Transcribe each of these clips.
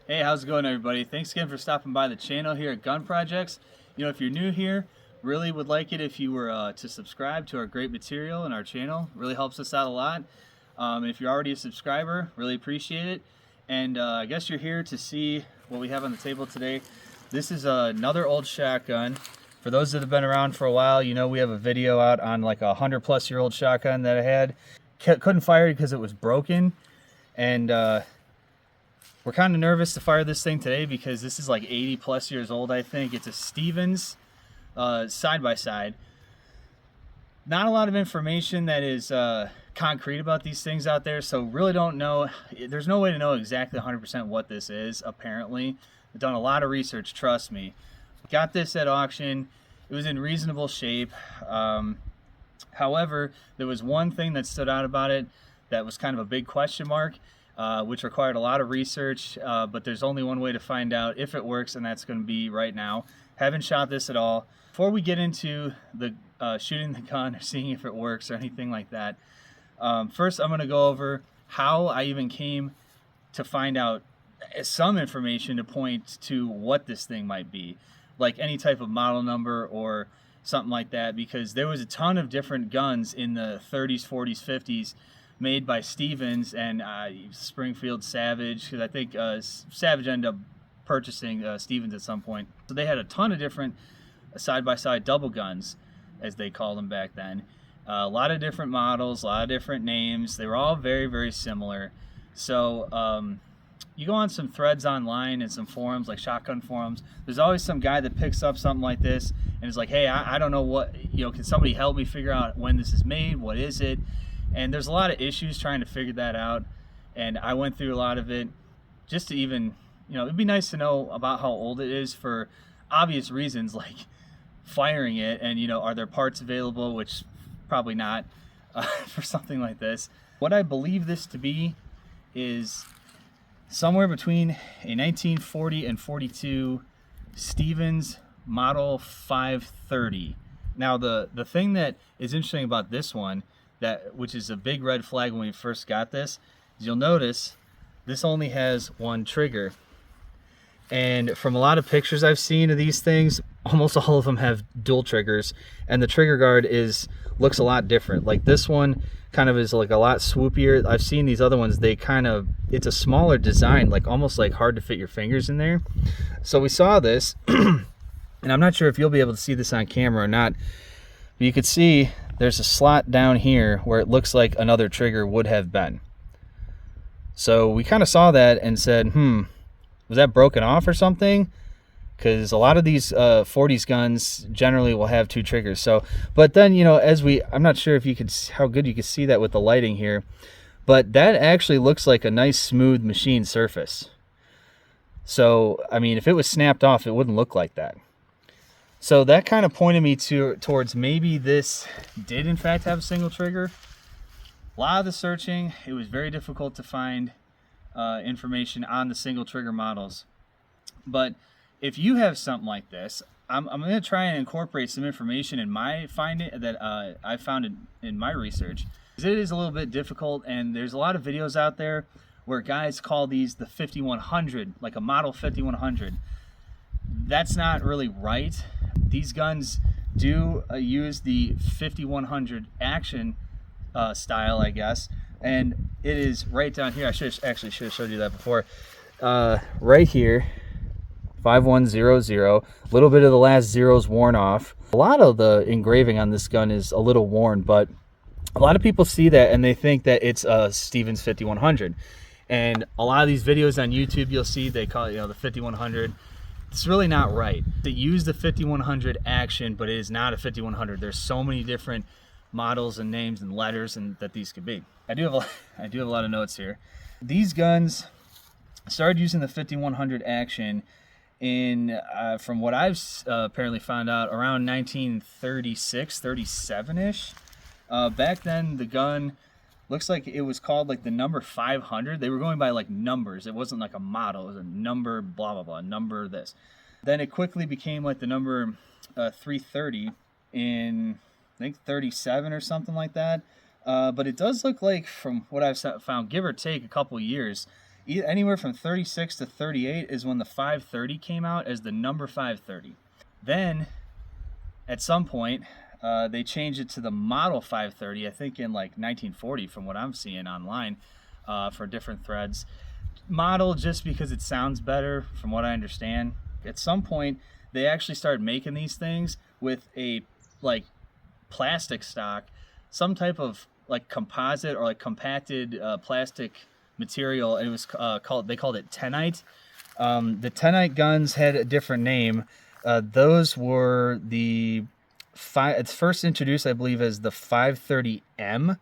Hey, how's it going, everybody? Thanks again for stopping by the channel here at Gun Projects. If you're new here, really would like it if you were to subscribe to our great material and our channel. Really helps us out a lot. And if you're already a subscriber, really appreciate it. And I guess you're here to see what we have on the table today. This is another old shotgun. For those that have been around for a while, you know we have a video out on like a 100-plus-year-old shotgun that I had. Couldn't fire it because it was broken. And we're kind of nervous to fire this thing today because this is like 80 plus years old, I think. It's a Stevens side-by-side. Not a lot of information that is concrete about these things out there, so really don't know. There's no way to know exactly 100% what this is, apparently. I've done a lot of research, trust me. Got this at auction. It was in reasonable shape. However, there was one thing that stood out about it that was kind of a big question mark. Which required a lot of research, but there's only one way to find out if it works, and that's going to be right now. Haven't shot this at all. Before we get into the shooting the gun or seeing if it works or anything like that, first I'm going to go over how I even came to find out some information to point to what this thing might be, like any type of model number or something like that, because there was a ton of different guns in the 30s, 40s, 50s made by Stevens and Springfield Savage, because I think Savage ended up purchasing Stevens at some point. So they had a ton of different side-by-side double guns, as they called them back then. A lot of different models, a lot of different names. They were all very, very similar. So you go on some threads online and some forums, like shotgun forums. There's always some guy that picks up something like this and is like, hey, I don't know what, can somebody help me figure out when this is made? What is it? And there's a lot of issues trying to figure that out, and I went through a lot of it just to even, it'd be nice to know about how old it is for obvious reasons, like firing it, and, are there parts available, which probably not for something like this. What I believe this to be is somewhere between a 1940 and 42 Stevens Model 530. Now, the thing that is interesting about this one, which is a big red flag when we first got this, is you'll notice this only has one trigger. And from a lot of pictures I've seen of these things, almost all of them have dual triggers, and the trigger guard looks a lot different. Like this one kind of is like a lot swoopier. I've seen these other ones, it's a smaller design, like almost like hard to fit your fingers in there. So we saw this, and I'm not sure if you'll be able to see this on camera or not, but you could see there's a slot down here where it looks like another trigger would have been. So we kind of saw that and said, was that broken off or something? Because a lot of these 40s guns generally will have two triggers. So, but then, I'm not sure if how good you could see that with the lighting here, but that actually looks like a nice smooth machine surface. So, I mean, if it was snapped off, it wouldn't look like that. So that kind of pointed me towards maybe this did in fact have a single trigger. A lot of the searching, it was very difficult to find information on the single trigger models. But if you have something like this, I'm going to try and incorporate some information in my finding that I found in my research. It is a little bit difficult, and there's a lot of videos out there where guys call these the 5100, like a model 5100. That's not really right. These guns do use the 5100 action style, I guess, and it is right down here. I should have showed you that before. Right here, 5100. A little bit of the last zeros worn off. A lot of the engraving on this gun is a little worn, but a lot of people see that and they think that it's a Stevens 5100. And a lot of these videos on YouTube, you'll see they call it, the 5100. It's really not right. They use the 5100 action, but it is not a 5100. There's so many different models and names and letters and that these could be. I do have a lot of notes here. These guns started using the 5100 action in, from what I've apparently found out, around 1936, 37-ish. Back then, the gun looks like it was called like the number 500. They were going by like numbers. It wasn't like a model. It was a number, blah, blah, blah, number this. Then it quickly became like the number 330 in, I think, 37 or something like that. But it does look like, from what I've found, give or take a couple years, Anywhere from 36 to 38 is when the 530 came out as the number 530. Then at some point they changed it to the model 530, I think in like 1940 from what I'm seeing online for different threads. Model just because it sounds better from what I understand. At some point they actually started making these things with a like plastic stock, some type of like composite or like compacted plastic material. It was they called it tenite. The tenite guns had a different name. Those were it's first introduced, I believe, as the 530M,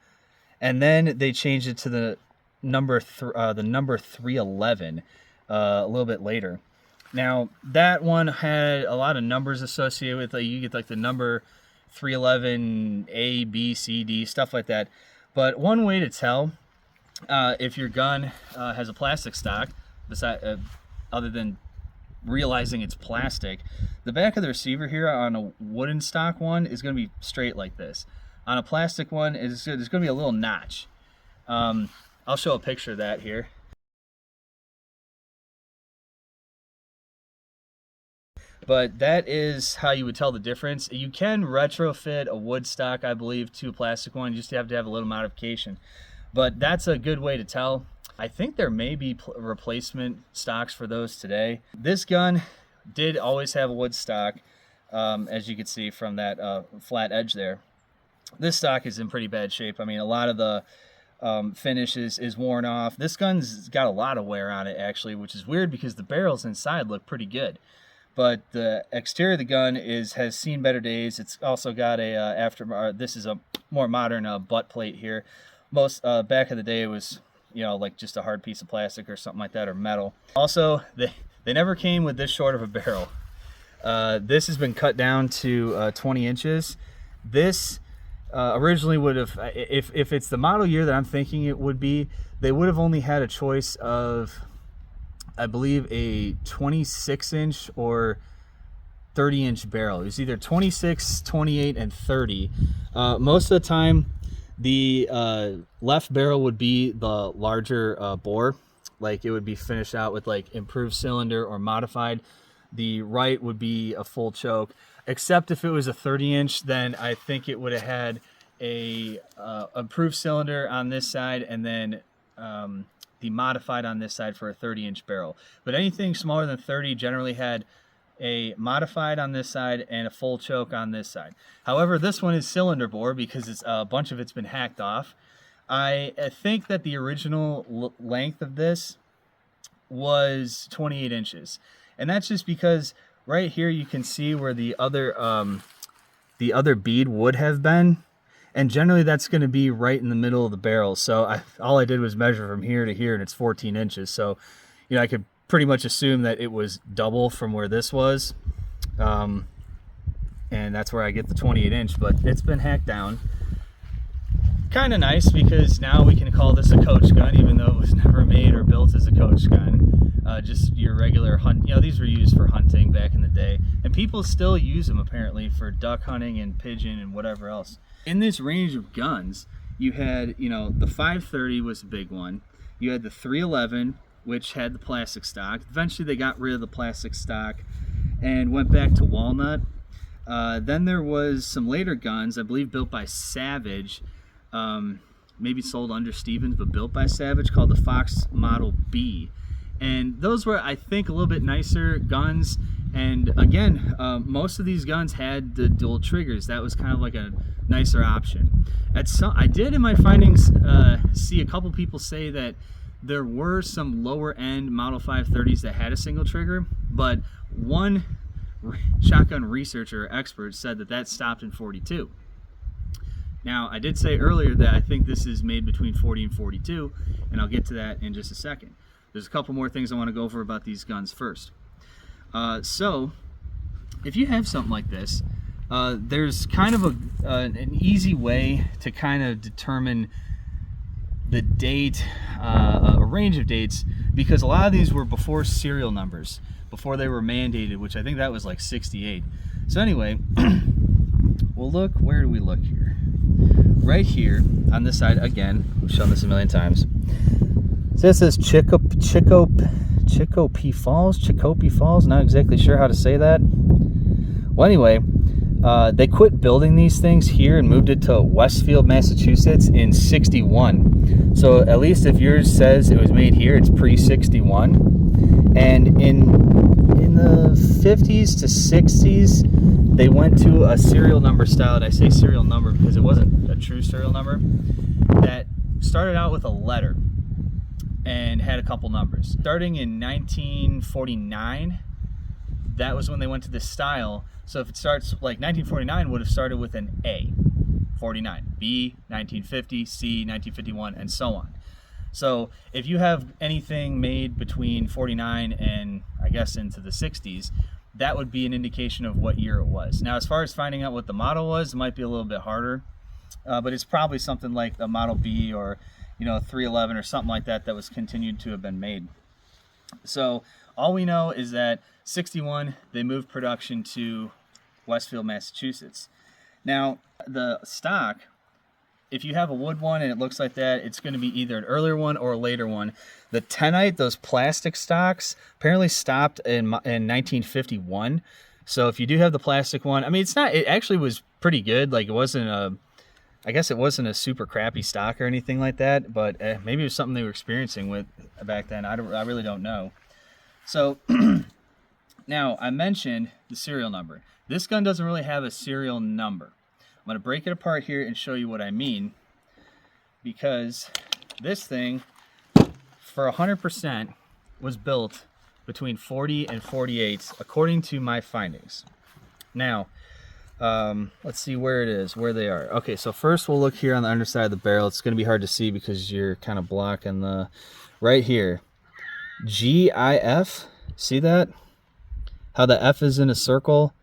and then they changed it to the number 311 a little bit later. Now that one had a lot of numbers associated with it. You get like the number 311 A, B, C, D, stuff like that. But one way to tell if your gun has a plastic stock, other than realizing it's plastic, the back of the receiver here on a wooden stock one is going to be straight like this. On a plastic one, there's going to be a little notch. I'll show a picture of that here. But that is how you would tell the difference. You can retrofit a wood stock, I believe, to a plastic one. You just have to have a little modification. But that's a good way to tell. I think there may be replacement stocks for those today. This gun did always have a wood stock, as you can see from that flat edge there. This stock is in pretty bad shape. I mean, a lot of the finish is worn off. This gun's got a lot of wear on it, actually, which is weird because the barrels inside look pretty good. But the exterior of the gun has seen better days. It's also got a this is a more modern butt plate here. Most back in the day it was, you know, like just a hard piece of plastic or something like that, or metal. Also, they never came with this short of a barrel. This has been cut down to 20 inches. This originally would have, if it's the model year that I'm thinking it would be, they would have only had a choice of, I believe, a 26-inch or 30-inch barrel. It was either 26, 28, and 30. Most of the time, the left barrel would be the larger bore. Like it would be finished out with like improved cylinder or modified. The right would be a full choke. Except if it was a 30-inch, then I think it would have had a improved cylinder on this side, and then the modified on this side for a 30-inch barrel. But anything smaller than 30 generally had a modified on this side and a full choke on this side. However, this one is cylinder bore because it's a bunch of it's been hacked off. I think that the original length of this was 28 inches, and that's just because right here you can see where the other bead would have been. And generally that's going to be right in the middle of the barrel. So all I did was measure from here to here, and it's 14 inches. So, you know, I could pretty much assume that it was double from where this was. And that's where I get the 28-inch, but it's been hacked down. Kind of nice because now we can call this a coach gun, even though it was never made or built as a coach gun. Just your regular hunt. You know, these were used for hunting back in the day, and people still use them apparently for duck hunting and pigeon and whatever else. In this range of guns, you had, you know, the 530 was a big one. You had the 311, which had the plastic stock. Eventually they got rid of the plastic stock and went back to walnut. Then there was some later guns, I believe built by Savage, maybe sold under Stevens, but built by Savage, called the Fox Model B. And those were, I think, a little bit nicer guns. And again, most of these guns had the dual triggers. That was kind of like a nicer option. I did in my findings see a couple people say that there were some lower end Model 530s that had a single trigger, but one shotgun researcher expert said that stopped in 42. Now, I did say earlier that I think this is made between 40 and 42, and I'll get to that in just a second. There's a couple more things I want to go over about these guns first. So, if you have something like this, there's kind of an easy way to kind of determine the date, a range of dates, because a lot of these were before serial numbers, before they were mandated, which I think that was like 68. So anyway, we'll look, where do we look here? Right here on this side, again, we've shown this a million times. So this is Chicopee Falls. Not exactly sure how to say that. Well, anyway, they quit building these things here and moved it to Westfield, Massachusetts in '61. So at least if yours says it was made here, it's pre-'61. And in the 50s to 60s, they went to a serial number style. And I say serial number because it wasn't a true serial number, that started out with a letter and had a couple numbers. Starting in 1949, that was when they went to this style. So if it starts, like 1949 would have started with an A, 49, B, 1950, C, 1951, and so on. So if you have anything made between 49 and I guess into the 60s, that would be an indication of what year it was. Now, as far as finding out what the model was, it might be a little bit harder, but it's probably something like a Model B or, you know, 311 or something like that that was continued to have been made. So all we know is that 61, they moved production to Westfield, Massachusetts. Now, the stock, if you have a wood one and it looks like that, it's going to be either an earlier one or a later one. The Tenite, those plastic stocks, apparently stopped in 1951. So if you do have the plastic one, I mean, it actually was pretty good. Like, I guess it wasn't a super crappy stock or anything like that, but maybe it was something they were experiencing with back then. I really don't know. So now I mentioned the serial number. This gun doesn't really have a serial number. I'm going to break it apart here and show you what I mean, because this thing, for 100%, was built between 40 and 48, according to my findings. Now, let's see where it is, where they are. Okay, so first we'll look here on the underside of the barrel. It's going to be hard to see because you're kind of blocking the, right here, GIF, see that? How the F is in a circle?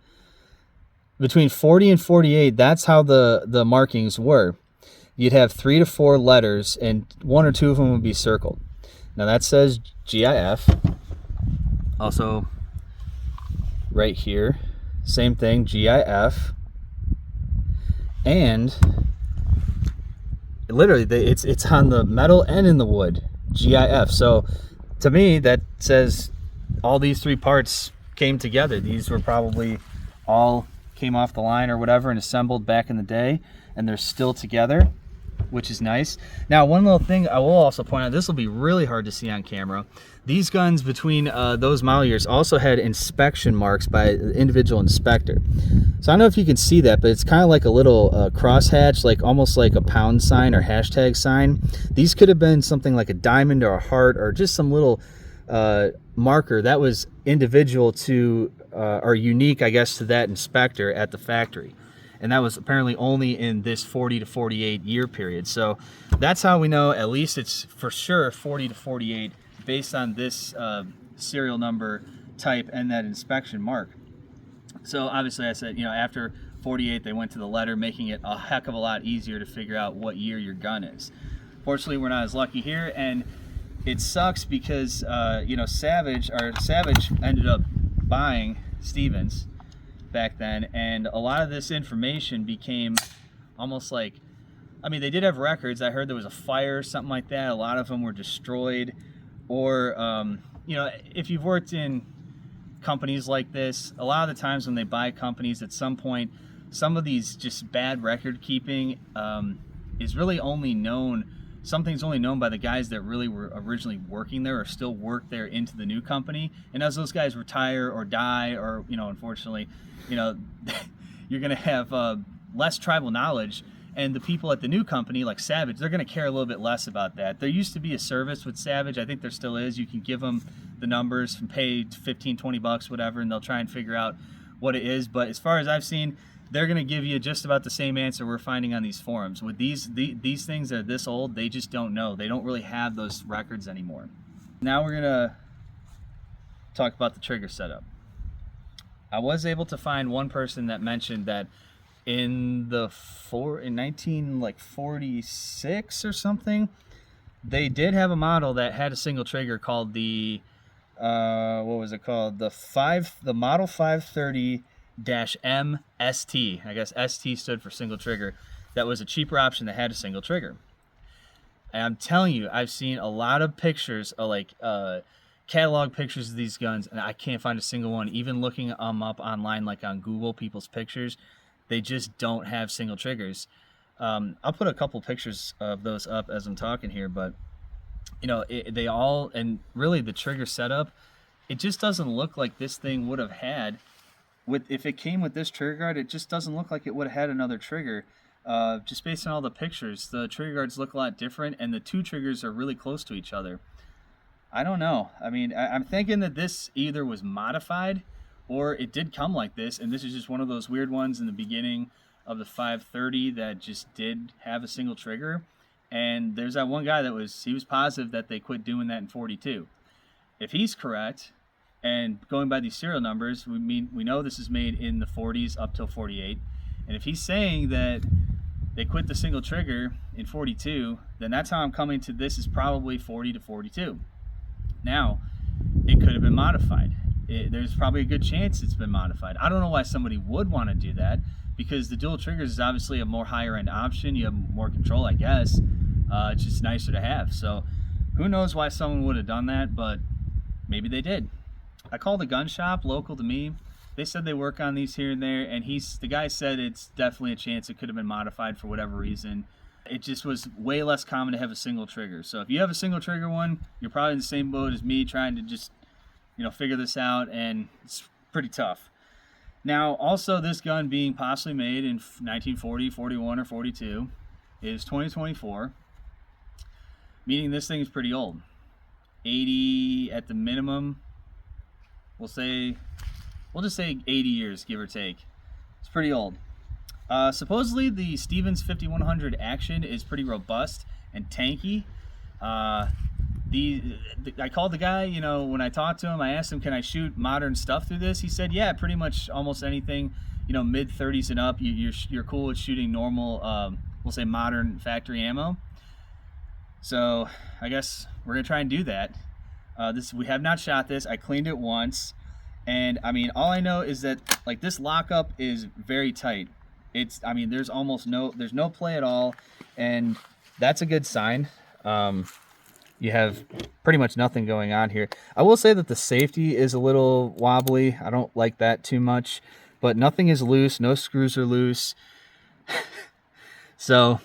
Between 40 and 48, that's how the markings were. You'd have 3 to 4 letters, and 1 or 2 of them would be circled. Now that says GIF. Also, right here, same thing, GIF. And literally, it's on the metal and in the wood, GIF. So to me, that says all these 3 parts came together. These were probably all came off the line or whatever and assembled back in the day, and they're still together, which is nice. Now, one little thing I will also point out, this will be really hard to see on camera. These guns between those model years also had inspection marks by the individual inspector. So I don't know if you can see that, but it's kind of like a little crosshatch, like almost like a pound sign or hashtag sign. These could have been something like a diamond or a heart or just some little marker that was individual to or unique, I guess, to that inspector at the factory. And that was apparently only in this 40 to 48 year period. So that's how we know at least it's for sure 40 to 48 based on this serial number type and that inspection mark. So obviously I said, you know, after 48 they went to the letter, making it a heck of a lot easier to figure out what year your gun is. Fortunately, we're not as lucky here, and it sucks because you know, Savage ended up buying Stevens back then, and a lot of this information became almost like, I mean, they did have records. I heard there was a fire or something like that. A lot of them were destroyed, or you know, if you've worked in companies like this, a lot of the times when they buy companies, at some point, some of these just bad record keeping is really only known, something's only known by the guys that really were originally working there or still work there into the new company. And as those guys retire or die, or, you know, unfortunately, you know, you're going to have less tribal knowledge. And the people at the new company, like Savage, they're going to care a little bit less about that. There used to be a service with Savage. I think there still is. You can give them the numbers and pay 15, 20 bucks, whatever, and they'll try and figure out what it is. But as far as I've seen, they're going to give you just about the same answer we're finding on these forums. With these things that are this old, they just don't know. They don't really have those records anymore. Now we're going to talk about the trigger setup. I was able to find one person that mentioned that in 1946 or something, they did have a model that had a single trigger called the what was it called? The Model 530-MST. I guess ST stood for single trigger. That was a cheaper option that had a single trigger. And I'm telling you, I've seen a lot of pictures, like catalog pictures of these guns, and I can't find a single one. Even looking them up online, like on Google, people's pictures, they just don't have single triggers. I'll put a couple pictures of those up as I'm talking here, but you know, they all, and really the trigger setup, it just doesn't look like this thing would have had if it came with this trigger guard. It just doesn't look like it would have had another trigger. Just based on all the pictures, the trigger guards look a lot different, and the two triggers are really close to each other. I don't know. I mean, I'm thinking that this either was modified or it did come like this, and this is just one of those weird ones in the beginning of the 530 that just did have a single trigger. And there's that one guy he was positive that they quit doing that in 42. If he's correct, and going by these serial numbers, we know this is made in the 40s up till 48. And if he's saying that they quit the single trigger in 42, then that's how I'm coming to this is probably 40 to 42. Now, it could have been modified. There's probably a good chance it's been modified. I don't know why somebody would want to do that, because the dual triggers is obviously a more higher end option. You have more control, I guess. It's just nicer to have. So who knows why someone would have done that, but maybe they did. I called a gun shop local to me. They said they work on these here and there, and the guy said it's definitely a chance it could have been modified for whatever reason. It just was way less common to have a single trigger. So if you have a single trigger one, you're probably in the same boat as me trying to just, figure this out, and it's pretty tough. Now, also, this gun being possibly made in 1940, 41, or 42 is 2024, meaning this thing is pretty old. 80 at the minimum. We'll just say 80 years, give or take. It's pretty old. Supposedly, the Stevens 5100 action is pretty robust and tanky. I called the guy, when I talked to him, I asked him, can I shoot modern stuff through this? He said, yeah, pretty much almost anything, mid 30s and up, you're cool with shooting normal, we'll say modern factory ammo. So I guess we're gonna try and do that. We have not shot this. I cleaned it once, and I mean, all I know is that like this lockup is very tight. There's no play at all, and that's a good sign. You have pretty much nothing going on here. I will say that the safety is a little wobbly. I don't like that too much, but nothing is loose. No screws are loose. So,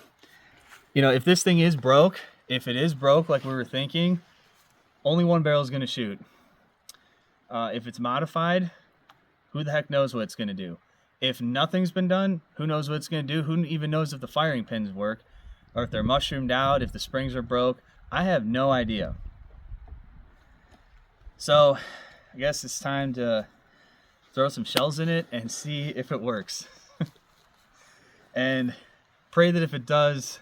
if this thing is broke, if it is broke like we were thinking, only one barrel is going to shoot. If it's modified, who the heck knows what it's going to do? If nothing's been done, who knows what it's going to do? Who even knows if the firing pins work, or if they're mushroomed out, if the springs are broke? I have no idea. So I guess it's time to throw some shells in it and see if it works. And pray that if it does,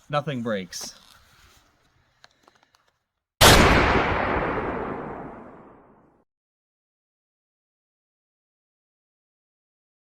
nothing breaks.